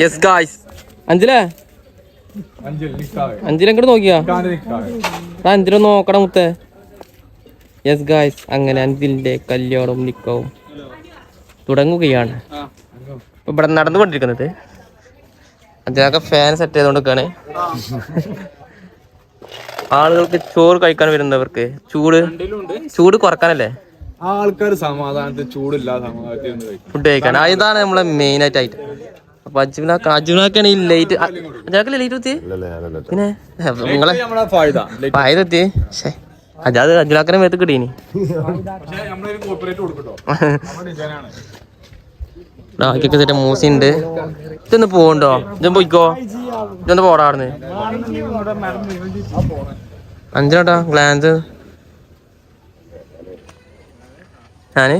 Yes guys അഞ്ചിലേ അഞ്ചിലെങ്ങോട്ട് നോക്കിയാ അഞ്ചിലോ നോക്കണം മുത്തേ. Yes guys അങ്ങനെ അഞ്ചിലിന്റെ കല്യാണവും നിക്കാവും തുടങ്ങുകയാണ്. ഇപ്പൊ ഇവിടെ നടന്നുകൊണ്ടിരിക്കുന്നത് അഞ്ചിലൊക്കെ ഫാൻ സെറ്റ് ചെയ്തോണ്ടിരിക്കാണ്. ആളുകൾക്ക് ചോറ് കഴിക്കാൻ വരുന്നവർക്ക് ചൂട് കുറക്കാനല്ലേ ആൾക്കാർ സമാധാനത്തിൽ ചൂടില്ലാതെ ഫുഡ് കഴിക്കാൻ. ഇതാണ് നമ്മളെ മെയിൻ ആയിട്ട് ഐറ്റം. അപ്പൊ അജുനാക്കാണ് ഈ ലൈറ്റ് ലൈറ്റ് എത്തി പിന്നെ നിങ്ങളെ പായതെത്തി അത് അജുനാക്കനെ മേത്ത് കിട്ടീനി. ബാക്കിയൊക്കെ മൂസി ഉണ്ട്. ഇതൊന്ന് പോകണ്ടോ? ഇതൊന്ന് പോയിക്കോ, ഇതൊന്ന് പോടാർന്ന് അഞ്ചിനാട്ടാ ഗ്ലാൻസ്. ഞാന്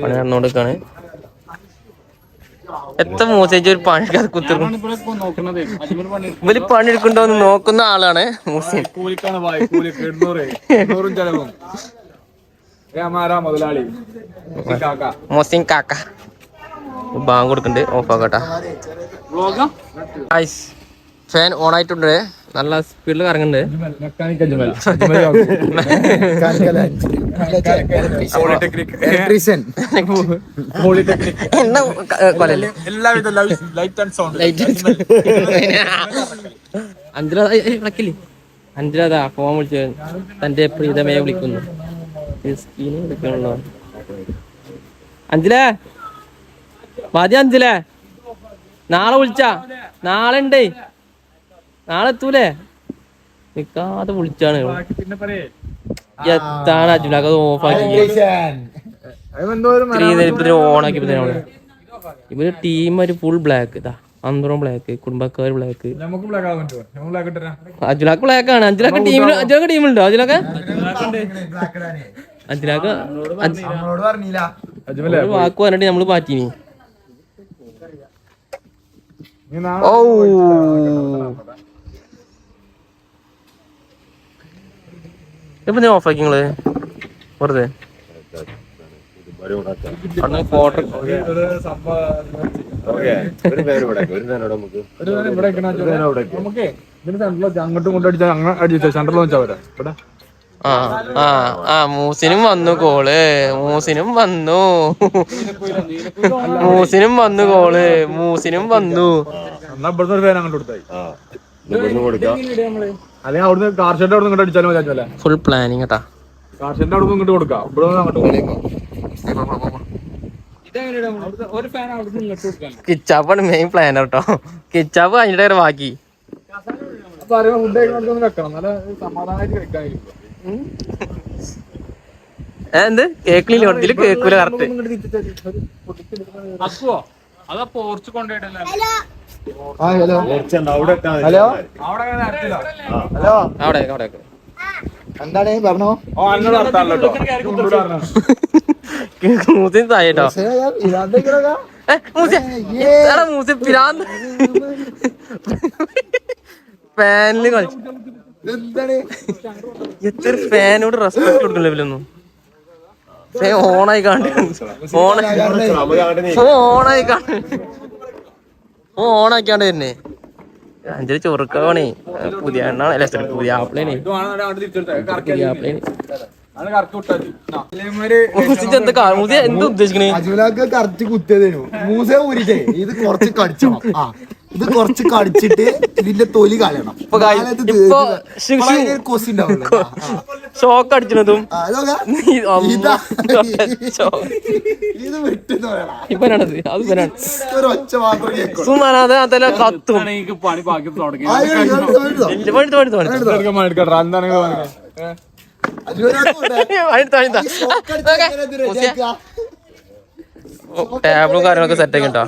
പണി നടന്നോണ്ടിരിക്കാണ്. എത്ര മൂസേജ് ഒരു പണിക്കാതെ കുത്തിർക്കും. ഇവര് പണി എടുക്കണ്ടോന്ന് നോക്കുന്ന ആളാണ് മൂസി. മൂസിൻ കാക്ക ബാങ്ക് കൊടുക്കണ്ട്. ഓഫാക്കട്ടാ. ഫാൻ ഓൺ ആയിട്ടുണ്ട്. നല്ല സ്പീഡിൽ കറങ്ങുന്നുണ്ട്. അഞ്ചിലതാ ഫോൺ വിളിച്ചു തന്റെ പ്രീതമയെ വിളിക്കുന്നു. വിളിക്കണല്ലോ അഞ്ചിലേ മതി. അഞ്ചിലേ നാളെ വിളിച്ചാ നാളെ ഉണ്ട്. നാളെ എത്തൂലേ? നിക്കാതെ വിളിച്ചാണ്. എത്താണ് അജുനാക്ക് ഓഫാക്കി ഓണാക്കി. ഇവര് ടീം ഒരു ഫുൾ ബ്ലാക്ക്. ഇതാ അന്തരം ബ്ലാക്ക്, കുടുംബക്കാർ ബ്ലാക്ക്. അജുനാക്ക് ബ്ലാക്ക് ആണ്. അഞ്ചിലൊക്കെ ടീമുണ്ടോ? അജിലൊക്കെ അജിലാക്ക് വാക്ക് പറഞ്ഞിട്ട് നമ്മള് പാറ്റീനി. ഓ ഇപ്പൊ നീ ഓഫാക്കി നിങ്ങള് വെറുതെ ഫോട്ടോ അങ്ങോട്ടും കൊണ്ടടിച്ചാൽ അങ്ങനെ അടിച്ചാ സെന്ററിൽ വെച്ചാ വരാം. ഇവിടെ മൂസിനും വന്നു കോള്. മൂസിനും വന്നു കോള്. മൂസിനും വന്നു. എന്നാ ഇവിടുന്ന് ഒരു ഫാൻ അങ്ങോട്ട് കൊടുത്തായി. അല്ലെങ്കിൽ അവിടുന്ന് കാർ ഷെഡ് അവിടെ ഇങ്ങോട്ട് അടിച്ചാലും മതി. ഫുൾ പ്ലാനിങ് കേട്ടാ. കാർ ഷെഡ് അവിടെ ഇങ്ങോട്ട് കൊടുക്കാം. ഇവിടെ അങ്ങോട്ട് കിച്ചാപ്പാണ് മെയിൻ പ്ലാൻ കേട്ടോ. കിച്ചാപ്പ് കഴിഞ്ഞിട്ട് ബാക്കി ഫുഡ് വെക്കണം. നല്ല സമാധാനമായിട്ട് കഴിക്കാനിരിക്കും. എന്ത് കേക്കില്ല ഇതില് കേക്കൂല കറക്റ്റ്. എന്താണ് പറഞ്ഞോ? മൂസി താഴെട്ടോ. മൂസി പിരാന്ത് ഫാനില് കളിച്ചു. എത്ര ഫാനോട് റെസ്പെക്ട് കൊടുക്കണില്ല ഇവലൊന്നും. ഫാൻ ഓണായി കാണും. ഓണാക്കിയാണ്ട് തന്നെ അഞ്ചൊരു ചൊറുക്കണേ. പുതിയ എണ്ണാണ്. അല്ല പുതിയ ആപ്പിളേനെ. എന്ത് ഉദ്ദേശിക്കണേ? കറക്റ്റ് കുത്തിയതേനു മൂസ ഊരിട്ടേ. ഇത് കുറച്ച് കടിച്ചണം. ഇത് കുറച്ച് കടിച്ചിട്ട് ഇതിന്റെ തൊലി കളയണം. ഷോക്ക് അടിച്ചതും കത്തും. ടേബിളും കാര്യങ്ങളൊക്കെ സെറ്റ് ആക്കിട്ടോ.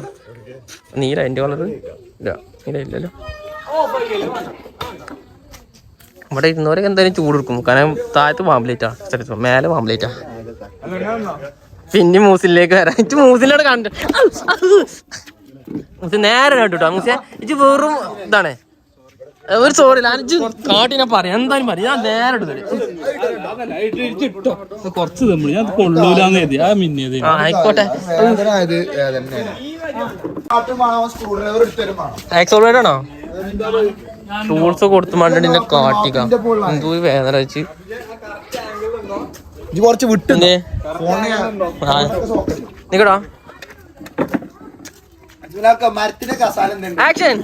നീല എന്റെ കളറ് ഇല്ല. നീല ഇല്ലല്ലോ. ഇവിടെ ഇരുന്നവരൊക്കെ എന്തായാലും ചൂട് കൊടുക്കും. കാരണം താഴത്ത് പാമ്പ്ലേറ്റാ, മേലെ പാമ്പ്ലേറ്റാ. പിന്നെ മൂസിലേക്ക് വരാം. മൂസിലോടെ കണ്ടു മൂസി നേരെ കണ്ടുട്ടോ. മൂസിയ ഇത് വെറും ഇതാണ്. ഒരു സോറി അഞ്ച് കാട്ടി ഞാൻ പറയാം എന്തായാലും പറയാം ഞാൻ നേരെ എടുത്തത് കുറച്ച് തമ്മിൽ ഞാൻ കൊള്ളൂലെന്ന് കരുതി ആ മിന്നിയത് ആയിക്കോട്ടെ ആക്സോളേറ്റ് ആണോ ടൂൾസ് കൊടുത്ത് മണ്ണിന്റെ കാട്ടിക്ക എന്തോ വേദന വെച്ച് കുറച്ച് വിട്ടു നിക്കടാ മരത്തിന്റെ കസാല ആക്ഷൻ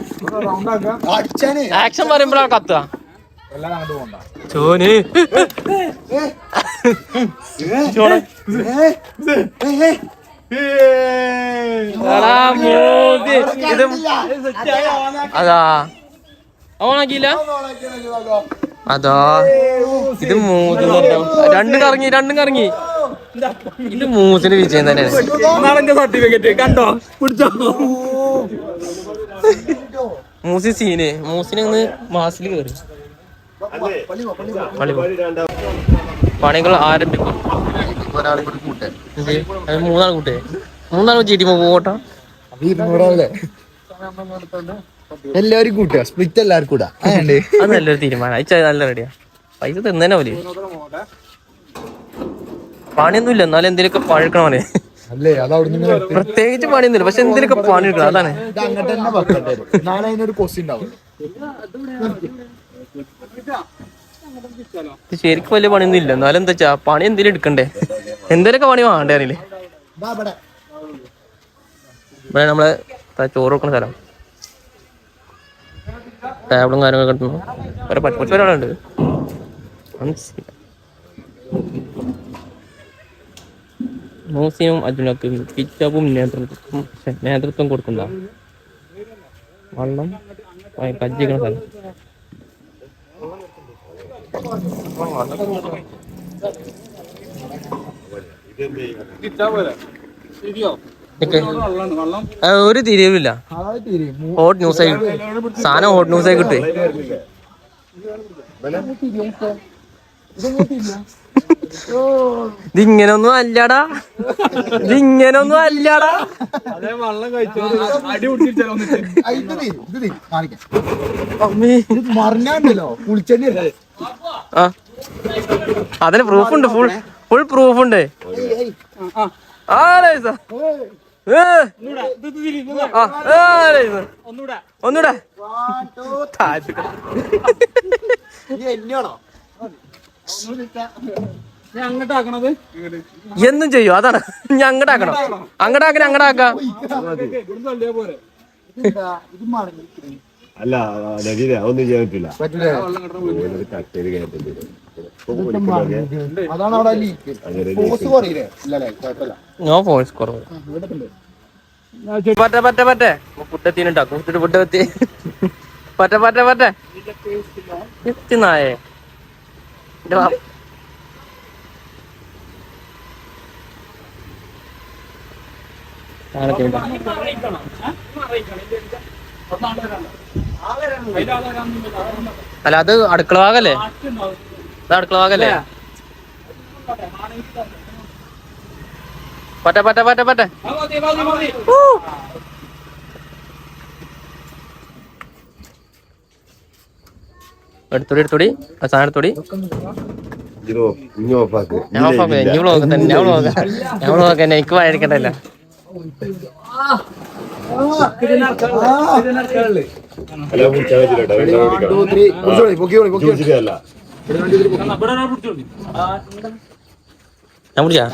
അടിച്ചാന് ആക്ഷൻ പറയുമ്പോഴാണ് കത്തുക ചോന് ഇത് അതാ ഓണാക്കിയില്ല അതാ ഇത് രണ്ടും കറങ്ങി ഇത് മൂസിന് വിജയം തന്നെയാണ് സർട്ടിഫിക്കറ്റ് കണ്ടോ പിടിച്ചോ മൂസി സീന് മൂസിനെ ഒന്ന് മാസിൽ കയറി പണികൾ ആരംഭിക്കും മൂന്നാൾ കൂട്ടേ ചീട്ടി പോകട്ടോ എല്ലാവരും കൂട്ടുക സ്പ്ലിറ്റ് എല്ലാവർക്കും കൂടാ അത് നല്ലൊരു തീരുമാനം അയച്ചാൽ നല്ല റെഡിയാ പൈസ തിന്നേനെ പോലെ പണിയൊന്നുമില്ല എന്നാലും എന്തെങ്കിലുമൊക്കെ പണിയെടുക്കണേ അല്ലേ അത് അവിടുന്ന് പ്രത്യേകിച്ച് പണിയൊന്നുമില്ല പക്ഷെ എന്തെങ്കിലുമൊക്കെ പണിയെടുക്കണം അതാണ് അങ്ങോട്ട് തന്നെ വെക്കണ്ടേ നാളെ അതിനൊരു ക്വസ്റ്റ്യൻ ഉണ്ടാവും ശരിക്കും വലിയ പണിയൊന്നും ഇല്ല എന്നാലും എന്താ വെച്ചാ പണി എന്തെങ്കിലും എടുക്കണ്ടേ എന്തേലൊക്കെ പണി വേണ്ടേ അറിയില്ലേ ഇവിടെ നമ്മള് ചോറ് വെക്കണ സ്ഥലം ടേബിളും കാര്യങ്ങളൊക്കെ കിട്ടുന്നു ഒരു കുറച്ച് ഒരാളുണ്ട് മൂസിനും അർജുനക്കും കിച്ചപ്പും നേതൃത്വം കൊടുക്കുന്ന വെള്ളം കജ്ജിക്കണ സ്ഥലം ഒരു തിരിവില്ല ഹോട്ട് ന്യൂസായി സാധനം ഹോട്ട് ന്യൂസായി കിട്ടേ ഇതിങ്ങനൊന്നും അല്ലടാ മറിഞ്ഞാണ്ടല്ലോ കുളിച്ചല്ലേ അതിന് പ്രൂഫുണ്ട് ഫുൾ പ്രൂഫുണ്ട് ഒന്നൂടെ എന്നും ചെയ്യോ അതാണ് ഞാൻ അങ്ങോട്ടാക്കണം അങ്ങോട്ടാക്കാം അല്ല ഒന്നും ചെയ്യാൻ പറ്റില്ല നോ ഫോഴ്സ് കുറവ് പറ്റേ ഫുഡെത്തിനുണ്ടാക്കും ഫുഡെത്തി പറ്റേ എത്തിനായേ അല്ല അത് അടുക്കള ഭാഗല്ലേ പറ്റേ എടുത്തോടി ആ സാധനം എടുത്തോടി ഞാൻ എനിക്ക് വായിരിക്കണ്ടല്ല ഞാൻ പിടിച്ചാ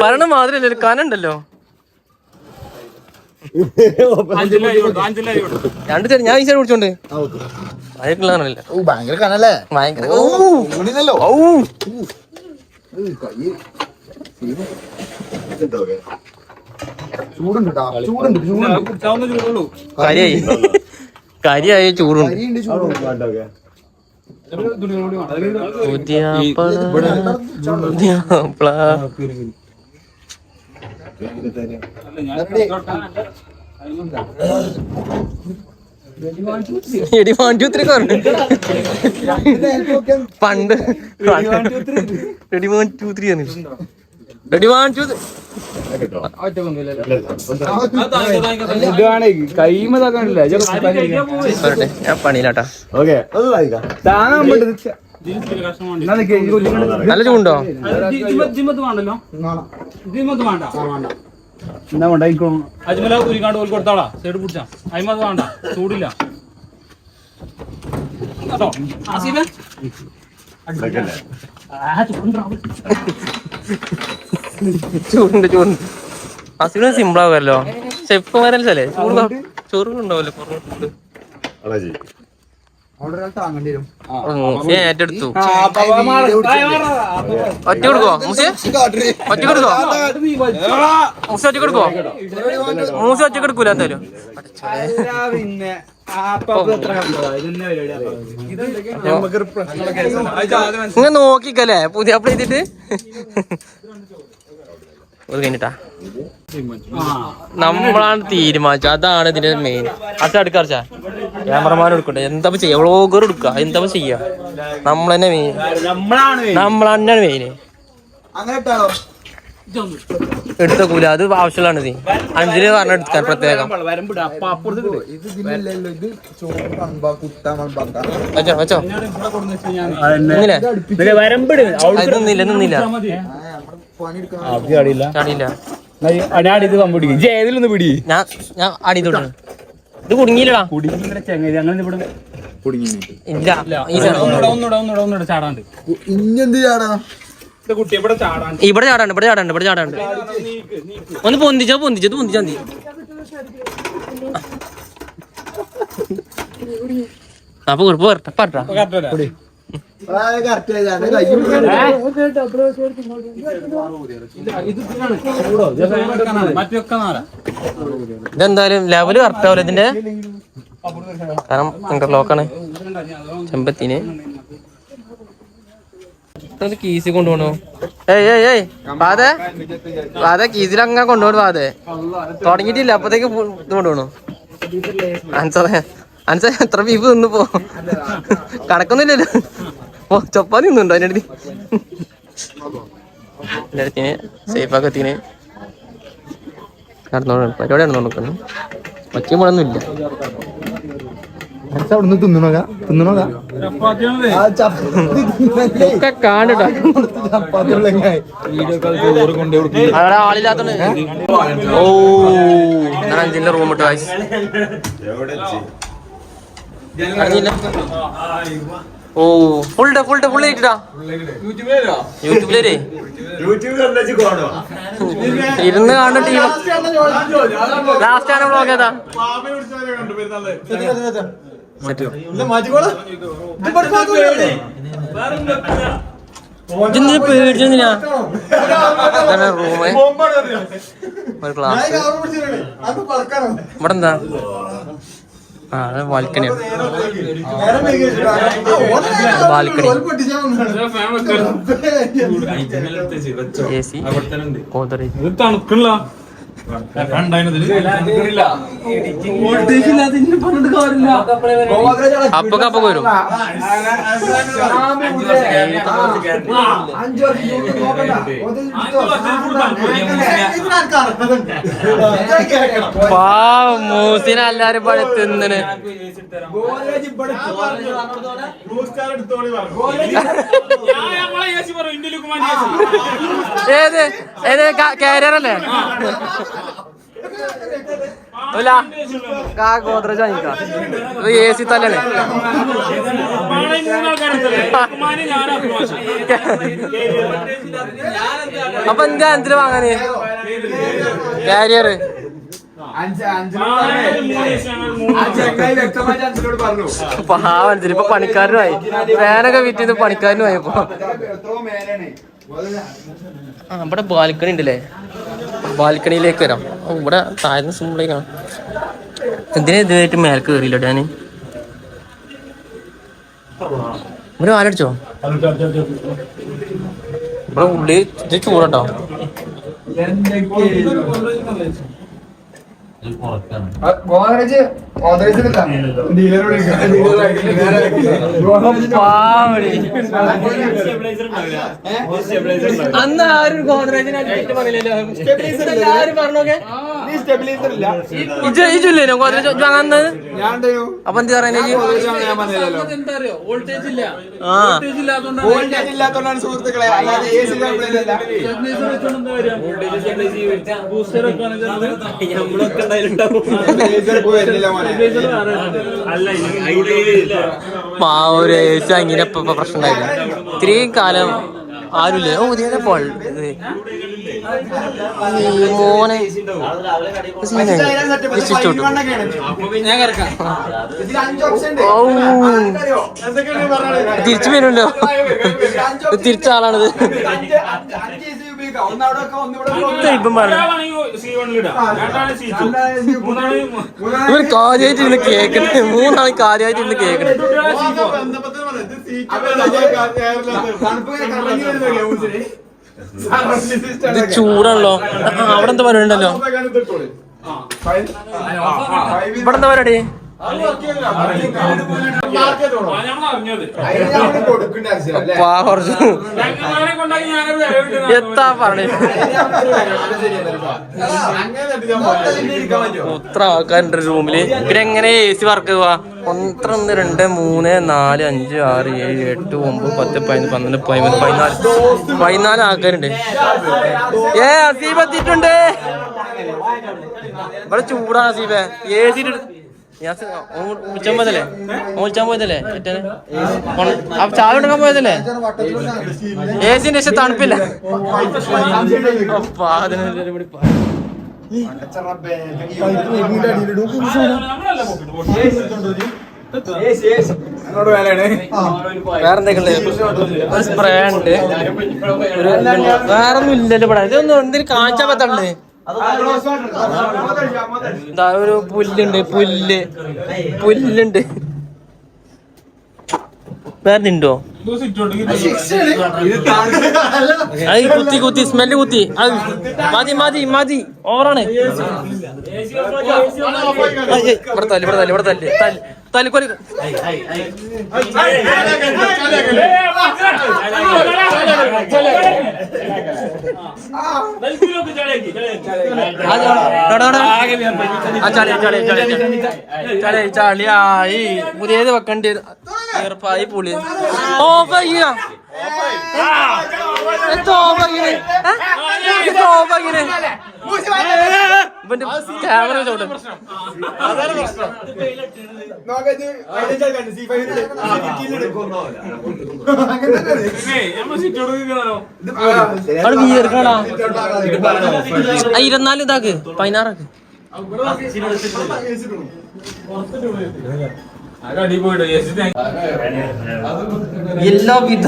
പറയണ മാതിരി ഒരു കനുണ്ടല്ലോ രണ്ട് ചേട്ടൻ ഞാൻ ഈ സൈഡ് പിടിച്ചോണ്ട് അതിക്കുള്ളതാണല്ലേ ഭയങ്കര കനല്ലേ ഭയങ്കര കരിയായി ചൂടുണ്ട് എടി 1 2 3 പറഞ്ഞു പണ്ട് റെഡി 1 2 3 ആണ് റെഡി 1 2 ഇതാണ് കൈമതാക്കാനില്ല പറട്ടെ ഞാൻ പണിയിലാട്ടാ. ഓക്കെ അത് വായിക്കാം. നല്ല ചൂണ്ടോ? ജിമ്മത്ത് വേണ്ടല്ലോ, ജിമ്മത്ത് വേണ്ട. എന്നാ വേണ്ട അജ്മല ഉരിക്കാണ്ട് പോയി കൊടുത്താളാ, സൈഡ് പിടിച്ചാ. അയിമത് വേണ്ട, ചൂടില്ല കേട്ടോ. ആസിഫേ ചൂടുണ്ട് ചൂടുണ്ട്. അസിന് സിമ്പിൾ ആവുമല്ലോ. ഷെഫ് വരല്ലേ ചോറ് ഉണ്ടാവല്ലോ. അടാജി ഏറ്റെടുത്തു. ഒറ്റ കൊടുക്കോ മൂസി? ഒറ്റ കൊടുക്കോ മൂസ? ഒറ്റ കൊടുക്കോ മൂസ? ഒറ്റ കൊടുക്കൂല എന്തായാലും. ഇങ്ങനെ നോക്കിക്കല്ലേ പുതിയ അപ്ലൈ ചെയ്തിട്ട് കഴിഞ്ഞിട്ടാ നമ്മളാണ് തീരുമാനിച്ചു. അതാണ് ഇതിന്റെ മെയിൻ. അടുക്കറച്ചാ ക്യാമറമാൻ എടുക്കട്ടെ. എന്താ ചെയ്യാ? വ്ളോഗർ എടുക്കുക. എന്താ ചെയ്യാ? നമ്മൾ തന്നെ മെയിൻ. നമ്മൾ തന്നെയാണ് മെയിന്. എടുത്തക്കൂല. അത് ആവശ്യമുള്ളതാണ്. ഇത് 5 പറഞ്ഞെടുക്കാൻ പ്രത്യേകം. വെച്ചോ നിന്നില്ല. ഞാൻ അടി തൊട്ടു. ഇത് കുടുങ്ങിയില്ലടാ. ചാടാണ്ട് ഇവിടെ ചാടാണ്ട്. ഒന്ന് പൊന്തിച്ചാ മതി. അപ്പൊ കുഴപ്പം പറഞ്ഞ ഇതെന്തായാലും ലെവല് കറക്റ്റ് ആവില്ല ഇതിന്റെ. കാരണം ഇന്റർലോക്കാണ്. ചെമ്പത്തിന് കീസി കൊണ്ടുപോകണോ? ഏയ് പാതെ കീസിലങ്ങനെ കൊണ്ടുപോകണം. പാതെ തുടങ്ങിയിട്ടില്ല. അപ്പത്തേക്ക് ഇത് കൊണ്ടുപോകണോ? അൻസ എത്ര ബീഫ് തിന്നു പോ? കണക്കൊന്നുമില്ലല്ലോ. ഓ ചപ്പാത്തി തിന്നുണ്ടോ അതിൻ്റെ അടുത്ത്? എൻ്റെ അടുത്തിന് സേഫാക്കി എത്തിന് പരിപാടി നടന്നോണ്ടിരിക്കുന്നു. ഒച്ചയും മുഴൊന്നും ഇല്ല. ഒക്കെ കാണട്ടാ. ആളില്ലാത്തോണ്ട് ഓ ഞാൻ 5 റൂം ഇട്ടു. ഓ ഫുൾ ഇട്ടാ യൂട്യൂബിലേ ഇരുന്ന് കാണുന്ന ടീം. ലാസ്റ്റ് ആണ് വ്ളോഗ് ഏതാ? പേടിച്ചെന്തിനാ? റൂമ് ഒരു ക്ലാസ്. ഇവിടെ എന്താ? ബാൽക്കണിയാണ്. ബാൽക്കണി AC കോതറി തണുക്കണല്ലോ. അപ്പൊക്കെ വരും. പാവം മൂസിനെ എല്ലാരും പഴയ തിന്നണ്. ഏത് കാരിയറല്ലേ? ഗോദ്രജ് വാങ്ങിക്കാം. AC തന്നെയാണ്. അപ്പൊ എന്താ 5 വാങ്ങാന് കാരിയർ? പാവം ഇപ്പൊ പണിക്കാരനുമായി. ഫാനൊക്കെ വിറ്റ് പണിക്കാരനുമായി. ഇപ്പൊ ഇവിടെ ബാൽക്കണി ഉണ്ടല്ലേ? ബാൽക്കണിയിലേക്ക് വരാം. ഇവിടെ താഴ്ന്ന സിമ്പിളായി കാണാം. എന്തിനാ ഇതായിട്ട് മേലെ കയറിയില്ല ഞാന്. ഇവിടെ വാലടിച്ചോ? ഇവിടെ ഉള്ളിൽ ഇത് ചൂടട്ടോ. ഗോദ്രേജ് അന്ന് ആരും ഗോദ്രേജിനെ പറഞ്ഞോക്കെ ഇജില്ലേനോ ഗോദ്രേജ് അന്ന് അപ്പൊ എന്ത് പറയാ വോൾട്ടേജ് ഇല്ല ആ വോൾട്ടേജ് ഇല്ലാത്തോണ്ടാണ് സുഹൃത്തുക്കളെ, അല്ലാതെ ബൂസ്റ്റർ ഒരു ഏസി അങ്ങനെ പ്രശ്നം ഉണ്ടായില്ല. ഇത്രയും കാലം ആരുമില്ലേ. ഓ ഇതിനെ മോനെ തിരിച്ചു വരുമല്ലോ. തിരിച്ച ആളാണിത്. ഇപ്പം ഇവർ കാര്യമായിട്ട് ഇരുന്ന് കേക്കണേ. മൂന്നാൾ കാര്യമായിട്ട് ഇരുന്ന് കേക്കണേ. ഇത് ചൂടാണല്ലോ. അവിടെ എന്താ പരിപാടി ഉണ്ടല്ലോ. ഇവിടെ എന്താ പരിപാടി? എത്താ പറഞ്ഞേ. എത്ര ആൾക്കാരുണ്ട് റൂമില്. പിന്നെ എങ്ങനെ AC വർക്ക് പോവാ? 1 2 3 4 5 6 7 8 9 10 11 12 14 ആൾക്കാരുണ്ട്. അസീബ് എത്തിയിട്ടുണ്ട്. ഇവിടെ ചൂടാണ് അസീബെ. AC വിളിച്ചാൻ പോയതല്ലേ? ചായ എടുക്കാൻ പോയതല്ലേ? AC-ന്റെ ശേഷം തണുപ്പില്ല. വേറെന്തൊക്കെ ഒരു സ്പ്രേ ഉണ്ട്. വേറൊന്നും ഇല്ലല്ലോ ഇവിടെ. ഇതൊന്നും എന്തിനും കാണിച്ചാൻ പറ്റണ്ടേ. ഒരു പുല്ലുണ്ട്. പുല്ലുണ്ട്. വേറെന്തോ അത് കുത്തി സ്മെല്ല് കുത്തി. അത് മതി ഓവറാണ്. ഇവിടെ തല്ലിക്കൊല്ലി. ചളിയായി. പുതിയത് വെക്കണ്ടി ഈർപ്പായി പുളി. ഓഫാക്കിയ ക്യാമറ ചോട്ടെ. അവിടെ വീർക്കണാ. 24 ഇതാക്ക് 16 ആക്ക്. എല്ലാവിധ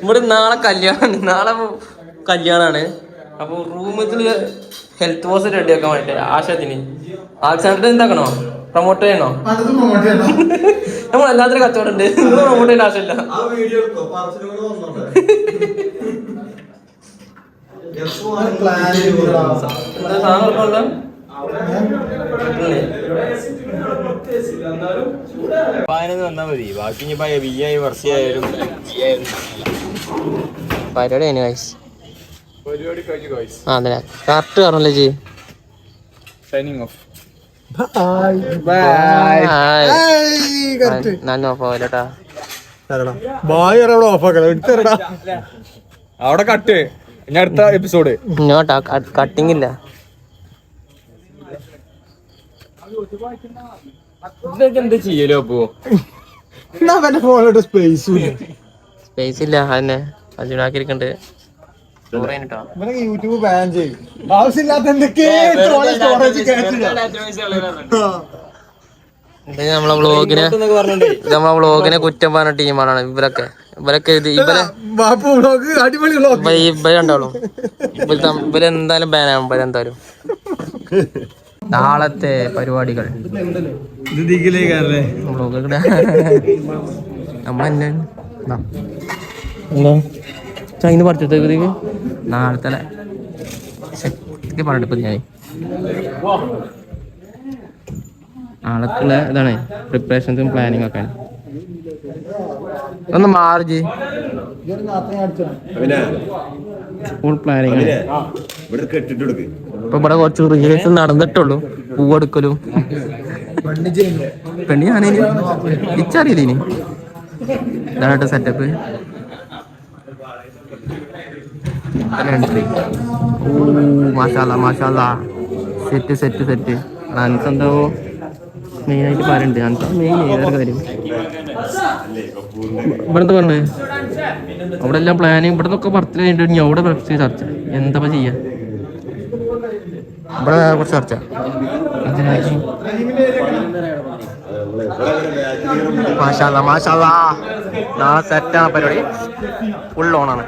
ഇവിടെ നാളെ കല്യാണാണ്. അപ്പൊ റൂമിൽ ഹെൽത്ത് വാഷ് റെഡിയാക്കാൻ വേണ്ടി ആശത്തിന് ആക്സാൻഡർ എന്താക്കണോ? പ്രൊമോട്ട് ചെയ്യണോ? നമ്മൾ എല്ലാത്തിനും കച്ചവടം ഉണ്ട്. പ്രൊമോട്ട് ചെയ്യാൻ ആവശ്യമില്ല. വന്നാ മതി. ബാക്കി പരിപാടി അതെ കറക്റ്റ് പറഞ്ഞല്ലേ ജി. നല്ല ഓഫാവല്ലേട്ടാ. അവിടെ കട്ട്. ഇനി അടുത്ത എപ്പിസോഡ് ഇങ്ങോട്ടാ. കട്ടിങ് ഇല്ല. ഇതൊക്കെ എന്താ ചെയ്യലോ അപ്പോ? സ്പേസ് ഇല്ല. അതന്നെ അജുനാക്കിരിക്കണ്ട്. യൂട്യൂബ് ബാൻ ചെയ്യും. ആവശ്യമില്ലാത്ത നമ്മളെ വ്ളോഗിനെ കുറ്റം പറഞ്ഞ ടീമാണ് ഇവരൊക്കെ. ഇവരുണ്ടാവുള്ളൂ. ഇവരെന്തായാലും ബാനാവും. ഇവരെന്തായാലും നാളത്തെ പരിപാടികൾ നമ്മളെന്നെ ചൈന്ന് പറിച്ചത്തേക്ക് നാളത്തെ പറഞ്ഞിട്ട് ഞാൻ നാളത്തുള്ള ഇതാണ് പ്രിപ്പറേഷൻസും പ്ലാനിങ് ഒക്കെ ഒന്ന് മാർജ് ഫുൾ പ്ലാനിങ് ഇപ്പൊ ഇവിടെ കുറച്ച് റിഹേഴ്സൽ നടന്നിട്ടുള്ളൂ പൂവെടുക്കലും പെണ്ണി ഞാനേന് ഇച്ചറിയില്ല ഇനി ഇതാണ് സെറ്റപ്പ് മാഷാല്ല സെറ്റ് അനക്കെന്തോ മെയിനായിട്ട് പറയുന്നുണ്ട് അനക്ക് മെയിൻ ഏതൊരു കാര്യം ഇവിടുത്തെ പറഞ്ഞേ അവിടെ എല്ലാം പ്ലാനിങ് ഇവിടെ നിന്നൊക്കെ പറത്തിൽ കഴിഞ്ഞിട്ട് ഇനി അവിടെ കുറച്ച് ചർച്ച എന്താ ചെയ്യാ ഇവിടെ കുറച്ച് ചർച്ച മാഷാല്ല നാളെ സെറ്റാണ് പരിപാടി ഫുൾ ഓണാണ്